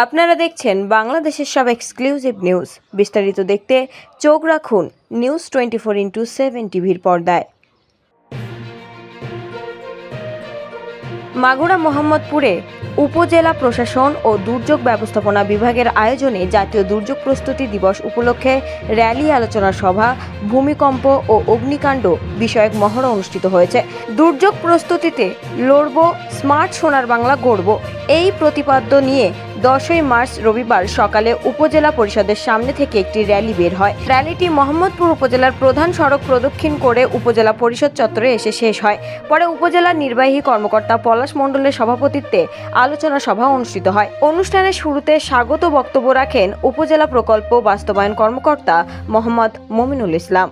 আপনারা দেখছেন বাংলাদেশের সব এক্সক্লুসিভ নিউজ। বিস্তারিত দেখতে চোখ রাখুন নিউজ 24/7 টিভির পর্দায়। মাগুরা মোহাম্মদপুরে উপজেলা প্রশাসন ও দুর্যোগ ব্যবস্থাপনা বিভাগের আয়োজনে জাতীয় দুর্যোগ প্রস্তুতি দিবস উপলক্ষে র্যালি, আলোচনা সভা, ভূমিকম্প ও অগ্নিকাণ্ড বিষয়ক মহড়া অনুষ্ঠিত হয়েছে। দুর্যোগ প্রস্তুতিতে লড়ব, স্মার্ট সোনার বাংলা গড়ব, এই প্রতিপাদ্য নিয়ে 10ই মার্চ রবিবার সকালে উপজেলা পরিষদের সামনে থেকে একটি র্যালি বের হয়। র্যালিটি মোহাম্মদপুর উপজেলার প্রধান সড়ক প্রদক্ষিণ করে উপজেলা পরিষদ চত্বরে এসে শেষ হয়। পরে উপজেলা নির্বাহী কর্মকর্তা পলাশ মণ্ডলের সভাপতিত্বে আলোচনা সভা অনুষ্ঠিত হয়। অনুষ্ঠানের শুরুতে স্বাগত বক্তব্য রাখেন উপজেলা প্রকল্প বাস্তবায়ন কর্মকর্তা মোহাম্মদ মমিনুল ইসলাম।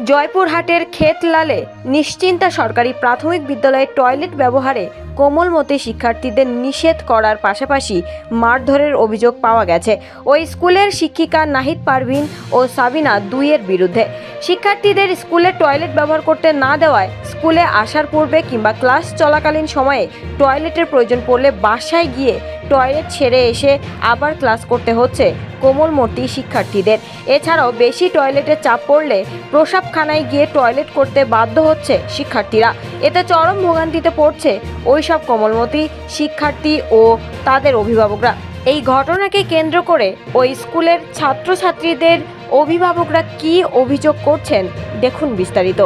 জয়পুরহাটের ক্ষেতলালে নিশ্চিন্তা সরকারি প্রাথমিক বিদ্যালয়ের টয়লেট ব্যবহারে কোমলমতি শিক্ষার্থীদের নিষেধ করার পাশাপাশি মারধরের অভিযোগ পাওয়া গেছে ওই স্কুলের শিক্ষিকা নাহিদ পারভিন ও সাবিনা দুইয়ের বিরুদ্ধে। শিক্ষার্থীদের স্কুলের টয়লেট ব্যবহার করতে না দেওয়ায় স্কুলে আসার পূর্বে কিংবা ক্লাস চলাকালীন সময়ে টয়লেটের প্রয়োজন পড়লে বাসায় গিয়ে টয়লেট ছেড়ে এসে আবার ক্লাস করতে হচ্ছে কোমলমতি শিক্ষার্থীদের। এছাড়াও বেশি টয়লেটের চাপ পড়লে প্রসাবখানায় গিয়ে টয়লেট করতে বাধ্য হচ্ছে শিক্ষার্থীরা। এতে চরম ভোগান্তিতে পড়ছে ওইসব কোমলমতি শিক্ষার্থী ও তাদের অভিভাবকরা। এই ঘটনাকে কেন্দ্র করে ওই স্কুলের ছাত্রছাত্রীদের অভিভাবকরা কী অভিযোগ করছেন দেখুন বিস্তারিত।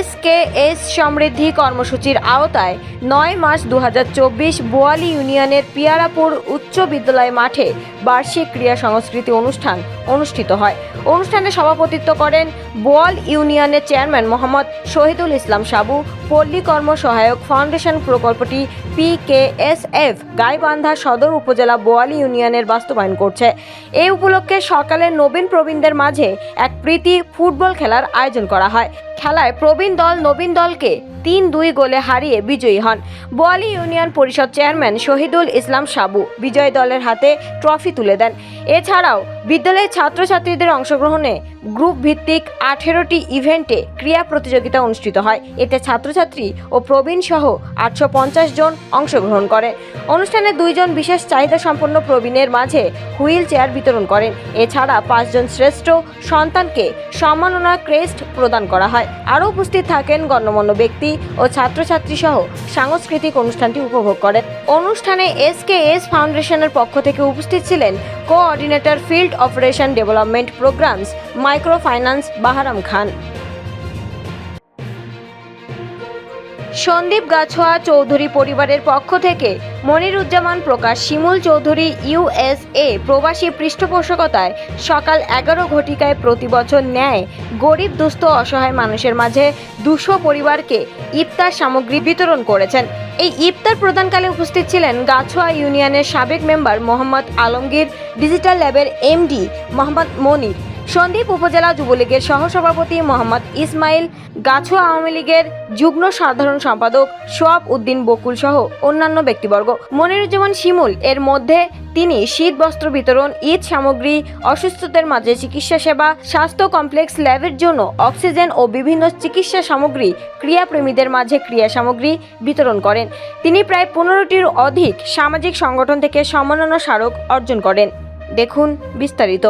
SKS সমৃদ্ধি কর্মসূচির আওতায় 9 মার্চ 2024 বোয়ালি ইউনিয়নের পিয়ারাপুর উচ্চ বিদ্যালয় মাঠে বার্ষিক ক্রীড়া সংস্কৃতি অনুষ্ঠান অনুষ্ঠিত হয়। অনুষ্ঠানে সভাপতিত্ব করেন বোয়াল ইউনিয়নের চেয়ারম্যান মোহাম্মদ শহীদুল ইসলাম সাবু। পল্লী কর্ম সহায়ক ফাউন্ডেশন প্রকল্পটি PKSF গাইবান্ধা সদর উপজেলা বোয়ালি ইউনিয়নের বাস্তবায়ন করছে। এই উপলক্ষে সকালে নবীন প্রবীণদের মাঝে এক প্রীতি ফুটবল খেলার আয়োজন করা হয়। খেলায় প্রবীণ দল নবীন দলকে 3-2 গোলে হারিয়ে বিজয়ী হন। বোয়ালি ইউনিয়ন পরিষদ চেয়ারম্যান শহীদুল ইসলাম সাবু বিজয়ী দলের হাতে ট্রফি তুলে দেন। এছাড়াও বিদ্যালয়ের ছাত্রছাত্রীদের অংশগ্রহণে গ্রুপ ভিত্তিক 18টি ইভেন্টে ক্রীড়া প্রতিযোগিতা অনুষ্ঠিত হয়। এতে ছাত্রছাত্রী ও প্রবীণ সহ 850 জন অংশগ্রহণ করে। অনুষ্ঠানে 2 জন বিশেষ চাহিদা সম্পন্ন প্রবীণের মাঝে হুইল চেয়ার বিতরণ করেন। এছাড়া 5 জন শ্রেষ্ঠ সন্তানকে সম্মাননা ক্রেস্ট প্রদান করা হয়। আরও উপস্থিত থাকেন গণ্যমান্য ব্যক্তি ও ছাত্রছাত্রী সহ সাংস্কৃতিক অনুষ্ঠানটি উপভোগ করেন। অনুষ্ঠানে SKS ফাউন্ডেশনের পক্ষ থেকে উপস্থিত ছিলেন coordinator field operation development programs micro finance Baharam Khan. Sandip Gachhua Chowdhury পরিবারের পক্ষ থেকে মনিরুজ্জামান প্রকাশ শিমুল চৌধুরী USA প্রবাসী পৃষ্ঠপোষকতায় সকাল 11 ঘটিকায় প্রতি বছর ন্যায় গরিব দুস্থ অসহায় মানুষের মাঝে 200 পরিবারকে ইফতার সামগ্রী বিতরণ করেছেন। এই ইফতার প্রদানকালে উপস্থিত ছিলেন গাছোয়া ইউনিয়নের সাবেক মেম্বার মোহাম্মদ আলমগীর, ডিজিটাল ল্যাবের MD মোহাম্মদ মনির, সন্দ্বীপ উপজেলা যুবলীগের সহসভাপতি মোহাম্মদ ইসমাইল, গাছোয়া আওয়ামী লীগের যুগ্ম সাধারণ সম্পাদক সোয়াব উদ্দিন বকুল সহ অন্যান্য ব্যক্তিবর্গ। মনিরুজ্জামান শিমুল এর মধ্যে তিনি শীত বস্ত্র বিতরণ, ঈদ সামগ্রী, অসুস্থদের মাঝে চিকিৎসা সেবা, স্বাস্থ্য কমপ্লেক্স ল্যাবের জন্য অক্সিজেন ও বিভিন্ন চিকিৎসা সামগ্রী, ক্রীড়াপ্রেমীদের মাঝে ক্রীড়া সামগ্রী বিতরণ করেন। তিনি প্রায় 15টির অধিক সামাজিক সংগঠন থেকে সম্মাননা স্মারক অর্জন করেন। দেখুন বিস্তারিত।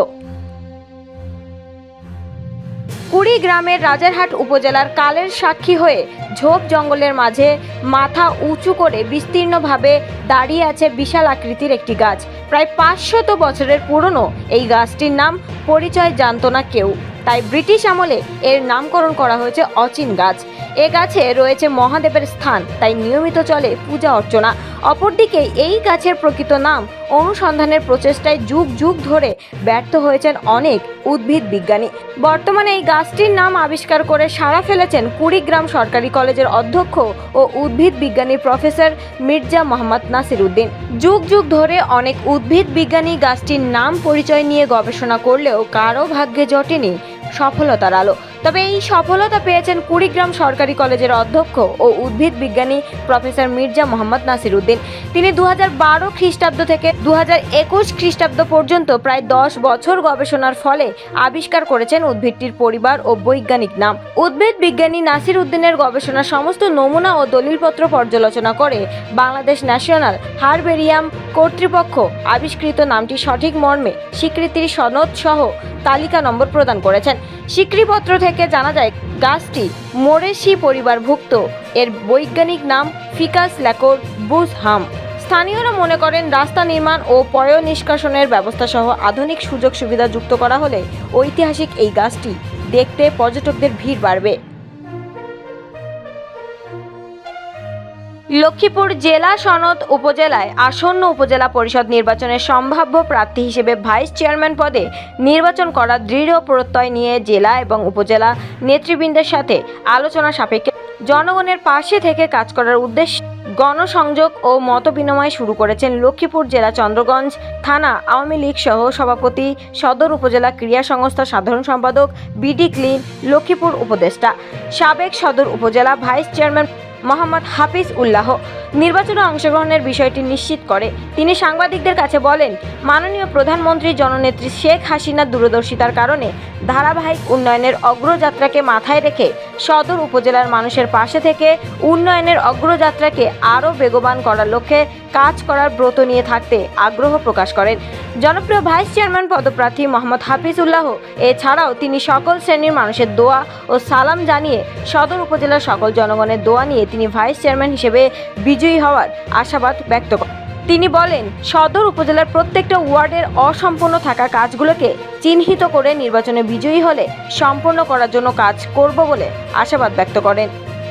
কুড়িগ্রামের রাজারহাট উপজেলার কালের সাক্ষী হয়ে ঝোপ জঙ্গলের মাঝে মাথা উঁচু করে বিস্তীর্ণভাবে দাঁড়িয়ে আছে বিশাল আকৃতির একটি গাছ। প্রায় 500 বছরের পুরনো এই গাছটির নাম পরিচয় জানত না কেউ, তাই ব্রিটিশ আমলে এর নামকরণ করা হয়েছে অচিন গাছ। এ গাছে রয়েছে মহাদেবের স্থান, তাই নিয়মিত চলে পূজা অর্চনা। অপরদিকে এই গাছের প্রকৃত নাম অনুসন্ধানের প্রচেষ্টায় যুগ যুগ ধরে ব্যর্থ হয়েছেন অনেক উদ্ভিদ বিজ্ঞানী। বর্তমানে এই গাছটির নাম আবিষ্কার করে সাড়া ফেলেছেন কুড়িগ্রাম সরকারি কলেজের অধ্যক্ষ ও উদ্ভিদ বিজ্ঞানী প্রফেসর মির্জা মোহাম্মদ নাসির উদ্দিন। যুগ যুগ ধরে অনেক উদ্ভিদ বিজ্ঞানী গাছটির নাম পরিচয় নিয়ে গবেষণা করলেও কারো ভাগ্যে জটেনি সফলতার আলো। তবে এই সফলতা পেয়েছেন কুড়িগ্রাম সরকারি কলেজের অধ্যক্ষ ও উদ্ভিদ বিজ্ঞানী প্রফেসর মির্জা মোহাম্মদ নাসির উদ্দিন। তিনি 2012 খ্রিস্টাব্দ থেকে 2021 খ্রিস্টাব্দ পর্যন্ত প্রায় 10 বছর গবেষণার ফলে আবিষ্কার করেছেন উদ্ভিদটির পরিবার ও বৈজ্ঞানিক নাম। উদ্ভিদ বিজ্ঞানী নাসির উদ্দিনের গবেষণার সমস্ত নমুনা ও দলিলপত্র পর্যালোচনা করে বাংলাদেশ ন্যাশনাল হারবেরিয়াম কর্তৃপক্ষ আবিষ্কৃত নামটি সঠিক মর্মে স্বীকৃতির সনদ সহ তালিকা নম্বর প্রদান করেছেন। স্বীকৃতিপত্র থেকে জানা যায় গাছটি মোরেসি পরিবারভুক্ত। এর বৈজ্ঞানিক নাম ফিকাস ল্যাকোর বুজহাম। স্থানীয়রা মনে করেন রাস্তা নির্মাণ ও পয় নিষ্কাশনের ব্যবস্থা সহ আধুনিক সুযোগ সুবিধা যুক্ত করা হলে ঐতিহাসিক এই গাছটি দেখতে পর্যটকদের ভিড় বাড়বে। লক্ষ্মীপুর জেলা সনদ উপজেলায় আসন্ন উপজেলা পরিষদ নির্বাচনের সম্ভাব্য প্রার্থী হিসেবে ভাইস চেয়ারম্যান পদে নির্বাচন করার দৃঢ় প্রত্যয় নিয়ে জেলা এবং উপজেলা নেতৃবৃন্দের সাথে আলোচনা সাপেক্ষে জনগণের পাশে থেকে কাজ করার উদ্দেশ্যে গণসংযোগ ও মতবিনিময় শুরু করেছেন লক্ষ্মীপুর জেলা চন্দ্রগঞ্জ থানা আওয়ামী লীগ সহ সভাপতি, সদর উপজেলা ক্রীড়া সংস্থার সাধারণ সম্পাদক, বিডি ক্লিন, লক্ষ্মীপুর উপদেষ্টা, সাবেক সদর উপজেলা ভাইস চেয়ারম্যান মোহাম্মদ হাফিজ উল্লাহ নির্বাচনে অংশগ্রহণের বিষয়টি নিশ্চিত করে। তিনি সাংবাদিকদের কাছে বলেন, মাননীয় প্রধানমন্ত্রী জননেত্রী শেখ হাসিনার দূরদর্শিতার কারণে ধারাবাহিক উন্নয়নের অগ্রযাত্রাকে মাথায় রেখে সদর উপজেলার মানুষের পাশে থেকে উন্নয়নের অগ্রযাত্রাকে আরও বেগবান করার লক্ষ্যে কাজ করার ব্রত নিয়ে থাকতে আগ্রহ প্রকাশ করেন। জনপ্রিয় ভাইস চেয়ারম্যান পদপ্রার্থী মোহাম্মদ হাফিজ উল্লাহ এছাড়াও তিনি সকল শ্রেণীর মানুষের দোয়া ও সালাম জানিয়ে সদর উপজেলার সকল জনগণের দোয়া নিয়ে তিনি ভাইস চেয়ারম্যান হিসেবে বিজয়ী হওয়ার আশাবাদ ব্যক্ত করেন। তিনি বলেন, সদর উপজেলার প্রত্যেকটা ওয়ার্ডের অসম্পূর্ণ থাকা কাজগুলোকে চিহ্নিত করে নির্বাচনে বিজয়ী হলে সম্পূর্ণ করার জন্য কাজ করব বলে আশাবাদ ব্যক্ত করেন।